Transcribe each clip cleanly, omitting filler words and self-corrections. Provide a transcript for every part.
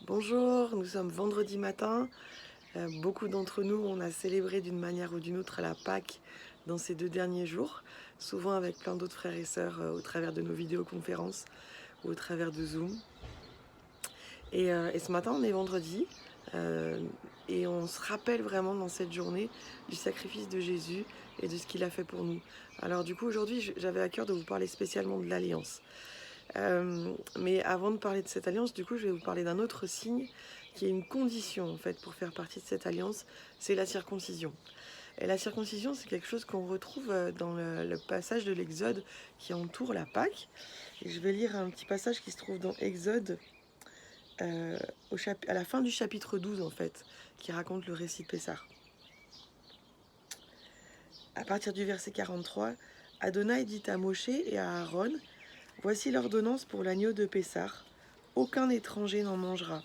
Bonjour, nous sommes vendredi matin. Beaucoup d'entre nous, on a célébré d'une manière ou d'une autre la Pâques dans ces 2 derniers jours, souvent avec plein d'autres frères et sœurs au travers de nos vidéoconférences ou au travers de Zoom. Et ce matin, on est vendredi euh, et on se rappelle vraiment dans cette journée du sacrifice de Jésus et de ce qu'il a fait pour nous. Alors du coup, aujourd'hui, j'avais à cœur de vous parler spécialement de l'Alliance. Mais avant de parler de cette alliance, du coup, je vais vous parler d'un autre signe qui est une condition en fait pour faire partie de cette alliance, c'est la circoncision. Et la circoncision, c'est quelque chose qu'on retrouve dans le passage de l'Exode qui entoure la Pâque. Et je vais lire un petit passage qui se trouve dans Exode à la fin du chapitre 12 en fait, qui raconte le récit de Pessah. À partir du verset 43, Adonai dit à Moshe et à Aaron: Voici l'ordonnance pour l'agneau de Pessah. Aucun étranger n'en mangera.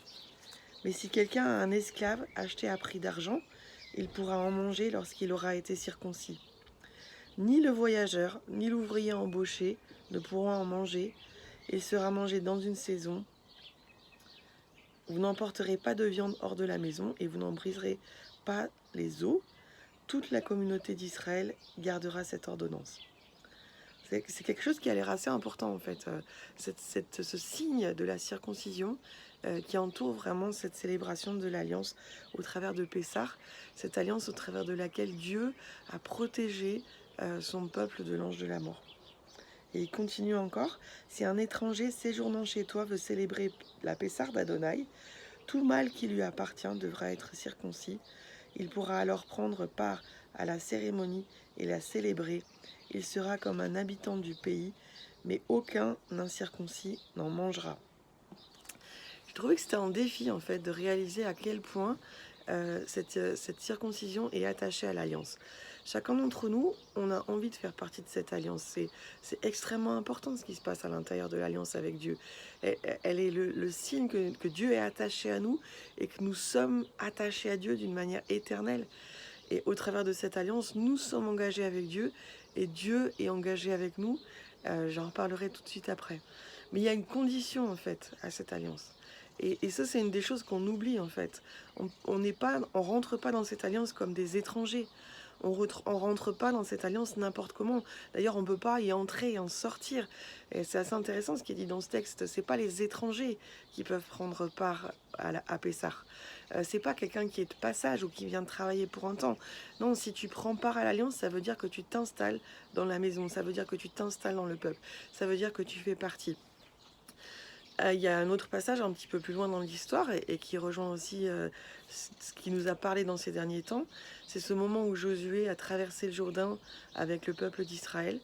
Mais si quelqu'un a un esclave acheté à prix d'argent, il pourra en manger lorsqu'il aura été circoncis. Ni le voyageur, ni l'ouvrier embauché ne pourront en manger. Il sera mangé dans une saison. Vous n'emporterez pas de viande hors de la maison et vous n'en briserez pas les os. Toute la communauté d'Israël gardera cette ordonnance. C'est quelque chose qui a l'air assez important en fait, ce signe de la circoncision qui entoure vraiment cette célébration de l'alliance au travers de Pessah, cette alliance au travers de laquelle Dieu a protégé son peuple de l'ange de la mort. Et il continue encore: si un étranger séjournant chez toi veut célébrer la Pessah d'Adonai, tout mâle qui lui appartient devra être circoncis. Il pourra alors prendre part à la cérémonie et la célébrer. Il sera comme un habitant du pays, mais aucun incirconcis n'en mangera. Je trouvais que c'était un défi en fait de réaliser à quel point cette circoncision est attachée à l'alliance. Chacun d'entre nous, on a envie de faire partie de cette alliance. C'est extrêmement important ce qui se passe à l'intérieur de l'alliance avec Dieu. Elle est le signe que Dieu est attaché à nous et que nous sommes attachés à Dieu d'une manière éternelle. Et au travers de cette alliance, nous sommes engagés avec Dieu et Dieu est engagé avec nous. J'en reparlerai tout de suite après. Mais il y a une condition en fait à cette alliance. Et ça, c'est une des choses qu'on oublie en fait. On rentre pas dans cette alliance comme des étrangers. On rentre pas dans cette alliance n'importe comment. D'ailleurs, on peut pas y entrer et en sortir. Et c'est assez intéressant ce qui est dit dans ce texte. C'est pas les étrangers qui peuvent prendre part à Pessah. C'est pas quelqu'un qui est de passage ou qui vient de travailler pour un temps. Non, si tu prends part à l'alliance, ça veut dire que tu t'installes dans la maison. Ça veut dire que tu t'installes dans le peuple. Ça veut dire que tu fais partie. Il y a un autre passage un petit peu plus loin dans l'histoire et qui rejoint aussi ce qui nous a parlé dans ces derniers temps. C'est ce moment où Josué a traversé le Jourdain avec le peuple d'Israël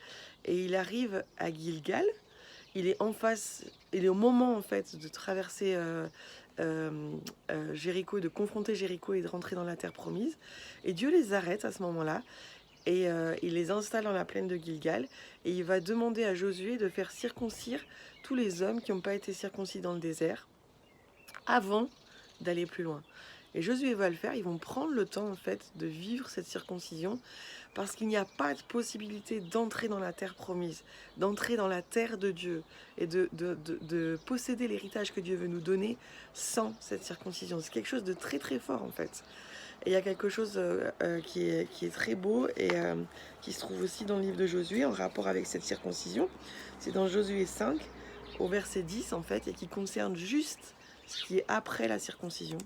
et il arrive à Gilgal. Il est en face, il est au moment en fait de traverser Jéricho, de confronter Jéricho et de rentrer dans la terre promise. Et Dieu les arrête à ce moment-là et il les installe dans la plaine de Gilgal et il va demander à Josué de faire circoncire tous les hommes qui n'ont pas été circoncis dans le désert avant d'aller plus loin. Et Josué va le faire, ils vont prendre le temps en fait de vivre cette circoncision parce qu'il n'y a pas de possibilité d'entrer dans la terre promise, d'entrer dans la terre de Dieu et de posséder l'héritage que Dieu veut nous donner sans cette circoncision. C'est quelque chose de très très fort en fait. Et il y a quelque chose qui est très beau et qui se trouve aussi dans le livre de Josué en rapport avec cette circoncision. C'est dans Josué 5 au verset 10 en fait et qui concerne juste ce qui est après la circoncision.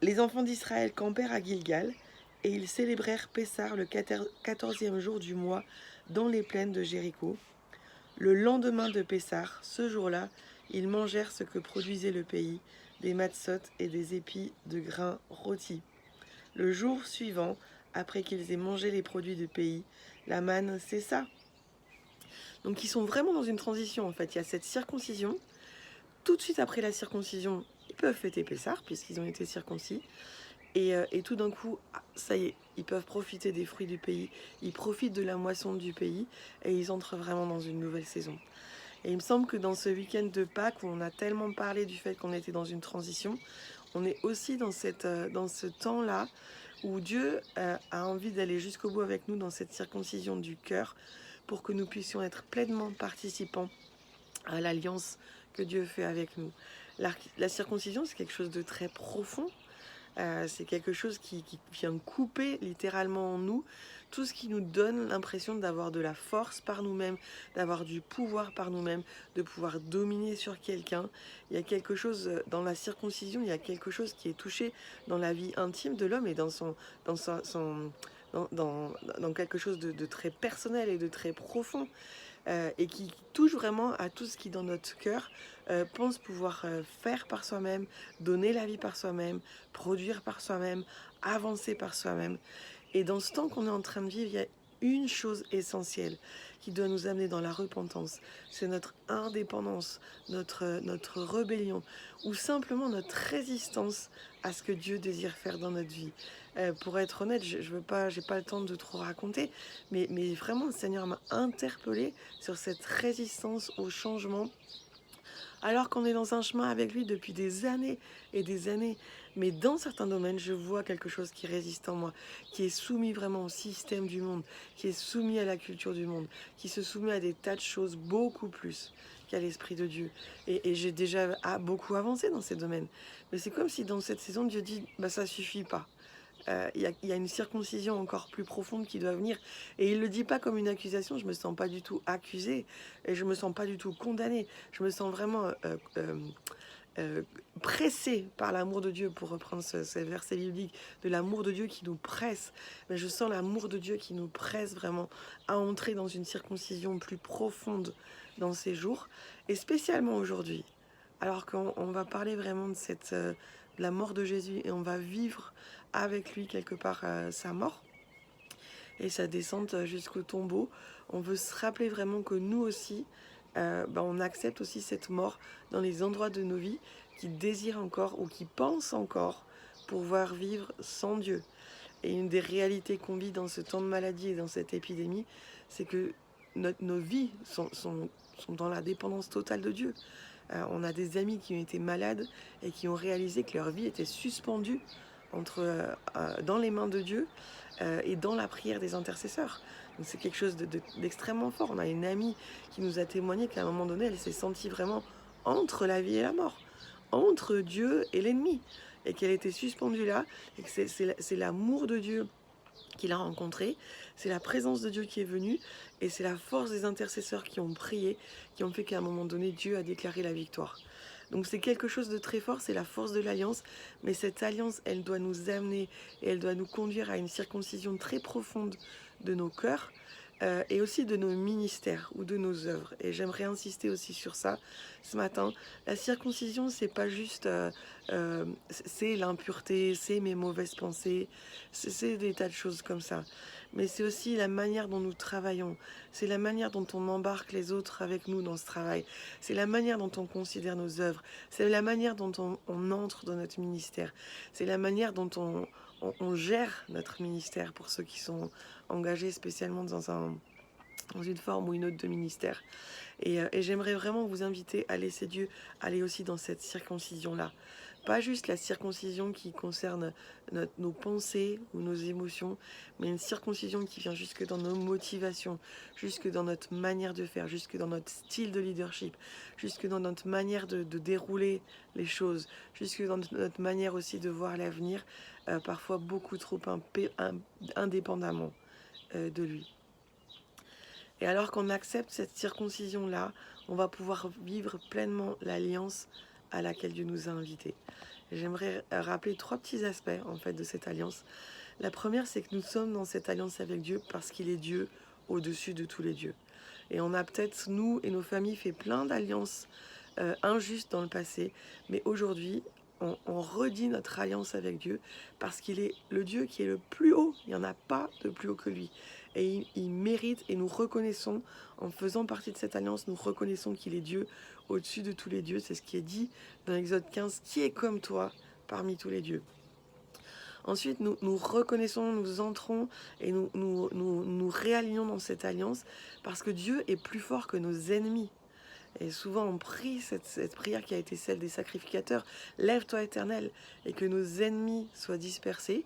Les enfants d'Israël campèrent à Gilgal et ils célébrèrent Pessah le 14e jour du mois dans les plaines de Jéricho. Le lendemain de Pessah, ce jour-là, ils mangèrent ce que produisait le pays, des matzot et des épis de grains rôtis. Le jour suivant, après qu'ils aient mangé les produits du pays, la manne cessa. Donc ils sont vraiment dans une transition en fait. Il y a cette circoncision. Tout de suite après la circoncision, ils peuvent fêter Pessah puisqu'ils ont été circoncis. Et tout d'un coup, ça y est, ils peuvent profiter des fruits du pays, ils profitent de la moisson du pays et ils entrent vraiment dans une nouvelle saison. Et il me semble que dans ce week-end de Pâques, où on a tellement parlé du fait qu'on était dans une transition, on est aussi dans ce temps-là où Dieu a envie d'aller jusqu'au bout avec nous dans cette circoncision du cœur pour que nous puissions être pleinement participants à l'alliance que Dieu fait avec nous. La circoncision, c'est quelque chose de très profond. C'est quelque chose qui vient couper littéralement en nous tout ce qui nous donne l'impression d'avoir de la force par nous-mêmes, d'avoir du pouvoir par nous-mêmes, de pouvoir dominer sur quelqu'un. Il y a quelque chose dans la circoncision, il y a quelque chose qui est touché dans la vie intime de l'homme et dans dans, dans, dans quelque chose de très personnel et de très profond. Et qui touche vraiment à tout ce qui dans notre cœur pense pouvoir faire par soi-même, donner la vie par soi-même, produire par soi-même, avancer par soi-même. Et dans ce temps qu'on est en train de vivre, il y a une chose essentielle qui doit nous amener dans la repentance, c'est notre indépendance, notre rébellion, ou simplement notre résistance à ce que Dieu désire faire dans notre vie. Pour être honnête, je veux pas, j'ai pas le temps de trop raconter, mais vraiment le Seigneur m'a interpellée sur cette résistance au changement alors qu'on est dans un chemin avec lui depuis des années et des années. Mais dans certains domaines, je vois quelque chose qui résiste en moi, qui est soumis vraiment au système du monde, qui est soumis à la culture du monde, qui se soumet à des tas de choses beaucoup plus qu'à l'Esprit de Dieu. Et j'ai déjà beaucoup avancé dans ces domaines. Mais c'est comme si dans cette saison, Dieu dit, bah, ça suffit pas. Il y a une circoncision encore plus profonde qui doit venir. Et il ne le dit pas comme une accusation, je ne me sens pas du tout accusée, et je ne me sens pas du tout condamnée. Je me sens vraiment euh, pressée par l'amour de Dieu, pour reprendre ce verset biblique, de l'amour de Dieu qui nous presse. Mais je sens l'amour de Dieu qui nous presse vraiment à entrer dans une circoncision plus profonde dans ces jours, et spécialement aujourd'hui, alors qu'on va parler vraiment de de la mort de Jésus, et on va vivre avec lui quelque part sa mort et sa descente jusqu'au tombeau. On veut se rappeler vraiment que nous aussi, on accepte aussi cette mort dans les endroits de nos vies qui désirent encore ou qui pensent encore pouvoir vivre sans Dieu. Et une des réalités qu'on vit dans ce temps de maladie et dans cette épidémie, c'est que nos vies sont dans la dépendance totale de Dieu. On a des amis qui ont été malades et qui ont réalisé que leur vie était suspendue dans les mains de Dieu et dans la prière des intercesseurs. Donc c'est quelque chose d'extrêmement fort. On a une amie qui nous a témoigné qu'à un moment donné, elle s'est sentie vraiment entre la vie et la mort, entre Dieu et l'ennemi, et qu'elle était suspendue là, et que c'est l'amour de Dieu qu'il a rencontré, c'est la présence de Dieu qui est venue, et c'est la force des intercesseurs qui ont prié, qui ont fait qu'à un moment donné, Dieu a déclaré la victoire. Donc c'est quelque chose de très fort, c'est la force de l'alliance, mais cette alliance, elle doit nous amener et elle doit nous conduire à une circoncision très profonde de nos cœurs et aussi de nos ministères ou de nos œuvres. Et j'aimerais insister aussi sur ça ce matin. La circoncision, c'est pas juste c'est l'impureté, c'est mes mauvaises pensées, c'est des tas de choses comme ça. Mais c'est aussi la manière dont nous travaillons, c'est la manière dont on embarque les autres avec nous dans ce travail, c'est la manière dont on considère nos œuvres, c'est la manière dont on entre dans notre ministère, c'est la manière dont on gère notre ministère pour ceux qui sont engagés spécialement dans une forme ou une autre de ministère. Et j'aimerais vraiment vous inviter à laisser Dieu aller aussi dans cette circoncision-là. Pas juste la circoncision qui concerne nos pensées ou nos émotions, mais une circoncision qui vient jusque dans nos motivations, jusque dans notre manière de faire, jusque dans notre style de leadership, jusque dans notre manière de dérouler les choses, jusque dans notre manière aussi de voir l'avenir, parfois beaucoup trop indépendamment de lui. Et alors qu'on accepte cette circoncision-là, on va pouvoir vivre pleinement l'alliance à laquelle Dieu nous a invités. J'aimerais rappeler 3 petits aspects en fait de cette alliance. La première, c'est que nous sommes dans cette alliance avec Dieu parce qu'il est Dieu au-dessus de tous les dieux. Et on a peut-être, nous et nos familles, fait plein d'alliances injustes dans le passé, mais aujourd'hui, on redit notre alliance avec Dieu parce qu'il est le Dieu qui est le plus haut. Il n'y en a pas de plus haut que lui. Et il mérite, et nous reconnaissons, en faisant partie de cette alliance, nous reconnaissons qu'il est Dieu au-dessus de tous les dieux. C'est ce qui est dit dans Exode 15, qui est comme toi parmi tous les dieux. Ensuite, nous reconnaissons, nous entrons et nous réalignons dans cette alliance parce que Dieu est plus fort que nos ennemis. Et souvent on prie cette prière qui a été celle des sacrificateurs, lève-toi Éternel, et que nos ennemis soient dispersés.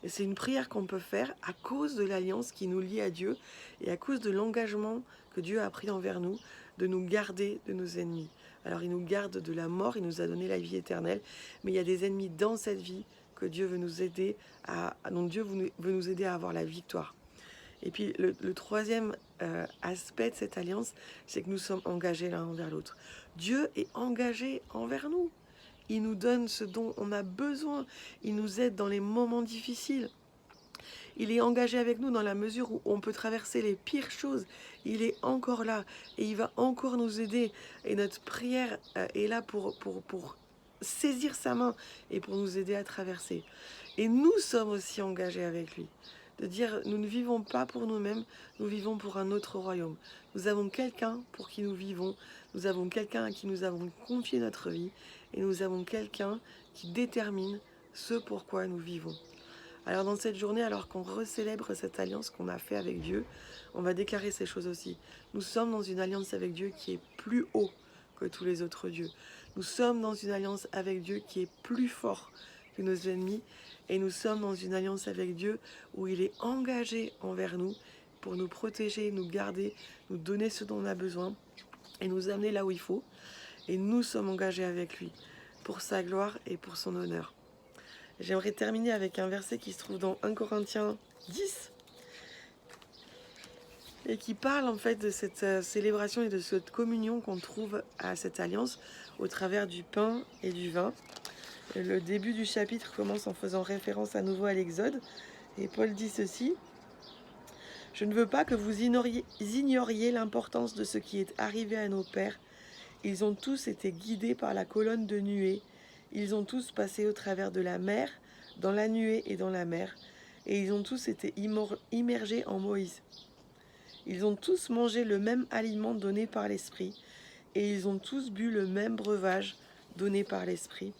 Et c'est une prière qu'on peut faire à cause de l'alliance qui nous lie à Dieu et à cause de l'engagement que Dieu a pris envers nous de nous garder de nos ennemis. Alors il nous garde de la mort, il nous a donné la vie éternelle, mais il y a des ennemis dans cette vie que Dieu veut nous aider dont Dieu veut nous aider à avoir la victoire. Et puis le troisième aspect de cette alliance, c'est que nous sommes engagés l'un envers l'autre. Dieu est engagé envers nous. Il nous donne ce dont on a besoin. Il nous aide dans les moments difficiles. Il est engagé avec nous dans la mesure où on peut traverser les pires choses. Il est encore là et il va encore nous aider. Et notre prière est là pour saisir sa main et pour nous aider à traverser. Et nous sommes aussi engagés avec lui. De dire, nous ne vivons pas pour nous-mêmes, nous vivons pour un autre royaume. Nous avons quelqu'un pour qui nous vivons, nous avons quelqu'un à qui nous avons confié notre vie, et nous avons quelqu'un qui détermine ce pourquoi nous vivons. Alors dans cette journée, alors qu'on recélèbre cette alliance qu'on a fait avec Dieu, on va déclarer ces choses aussi. Nous sommes dans une alliance avec Dieu qui est plus haut que tous les autres dieux. Nous sommes dans une alliance avec Dieu qui est plus fort que nos ennemis. Et nous sommes dans une alliance avec Dieu où il est engagé envers nous pour nous protéger, nous garder, nous donner ce dont on a besoin et nous amener là où il faut. Et nous sommes engagés avec lui pour sa gloire et pour son honneur. J'aimerais terminer avec un verset qui se trouve dans 1 Corinthiens 10 et qui parle en fait de cette célébration et de cette communion qu'on trouve à cette alliance au travers du pain et du vin. Le début du chapitre commence en faisant référence à nouveau à l'Exode. Et Paul dit ceci: « Je ne veux pas que vous ignoriez l'importance de ce qui est arrivé à nos pères. Ils ont tous été guidés par la colonne de nuée. Ils ont tous passé au travers de la mer, dans la nuée et dans la mer. Et ils ont tous été immergés en Moïse. Ils ont tous mangé le même aliment donné par l'Esprit. Et ils ont tous bu le même breuvage donné par l'Esprit.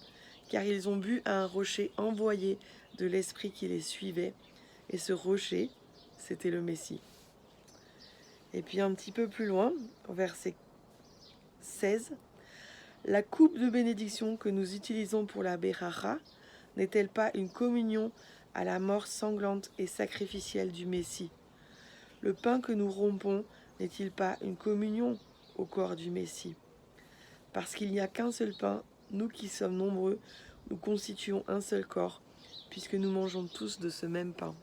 Car ils ont bu à un rocher envoyé de l'Esprit qui les suivait. Et ce rocher, c'était le Messie. » Et puis un petit peu plus loin, au verset 16, « La coupe de bénédiction que nous utilisons pour la Beracha n'est-elle pas une communion à la mort sanglante et sacrificielle du Messie? Le pain que nous rompons n'est-il pas une communion au corps du Messie? Parce qu'il n'y a qu'un seul pain, nous qui sommes nombreux, nous constituons un seul corps, puisque nous mangeons tous de ce même pain. »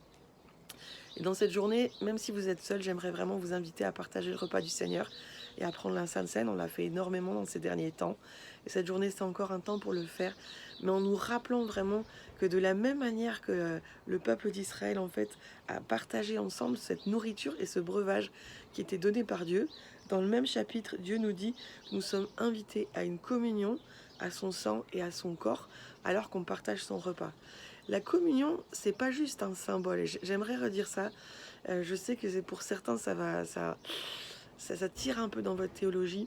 Et dans cette journée, même si vous êtes seul, j'aimerais vraiment vous inviter à partager le repas du Seigneur et à prendre la Sainte Seine. On l'a fait énormément dans ces derniers temps. Et cette journée, c'est encore un temps pour le faire. Mais en nous rappelant vraiment que de la même manière que le peuple d'Israël, en fait, a partagé ensemble cette nourriture et ce breuvage qui était donné par Dieu, dans le même chapitre, Dieu nous dit que nous sommes invités à une communion, à son sang et à son corps, alors qu'on partage son repas. La communion, c'est pas juste un symbole. Et j'aimerais redire ça. Je sais que c'est pour certains, ça tire un peu dans votre théologie.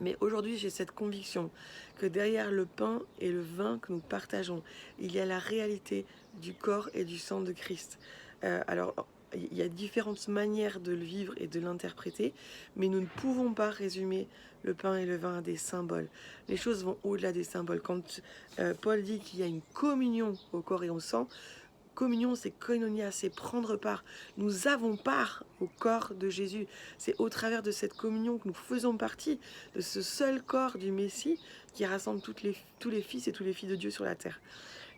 Mais aujourd'hui, j'ai cette conviction que derrière le pain et le vin que nous partageons, il y a la réalité du corps et du sang de Christ. Alors, il y a différentes manières de le vivre et de l'interpréter, mais nous ne pouvons pas résumer le pain et le vin à des symboles. Les choses vont au-delà des symboles. Quand Paul dit qu'il y a une communion au corps et au sang, communion, c'est koinonia, c'est prendre part. Nous avons part au corps de Jésus. C'est au travers de cette communion que nous faisons partie de ce seul corps du Messie qui rassemble tous les fils et toutes les filles de Dieu sur la terre.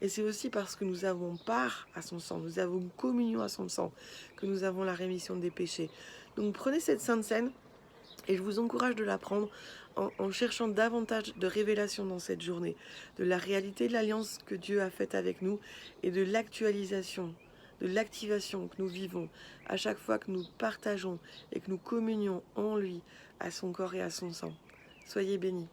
Et c'est aussi parce que nous avons part à son sang, nous avons une communion à son sang, que nous avons la rémission des péchés. Donc prenez cette Sainte Seine et je vous encourage de la prendre en cherchant davantage de révélations dans cette journée, de la réalité de l'alliance que Dieu a faite avec nous et de l'actualisation, de l'activation que nous vivons à chaque fois que nous partageons et que nous communions en lui, à son corps et à son sang. Soyez bénis.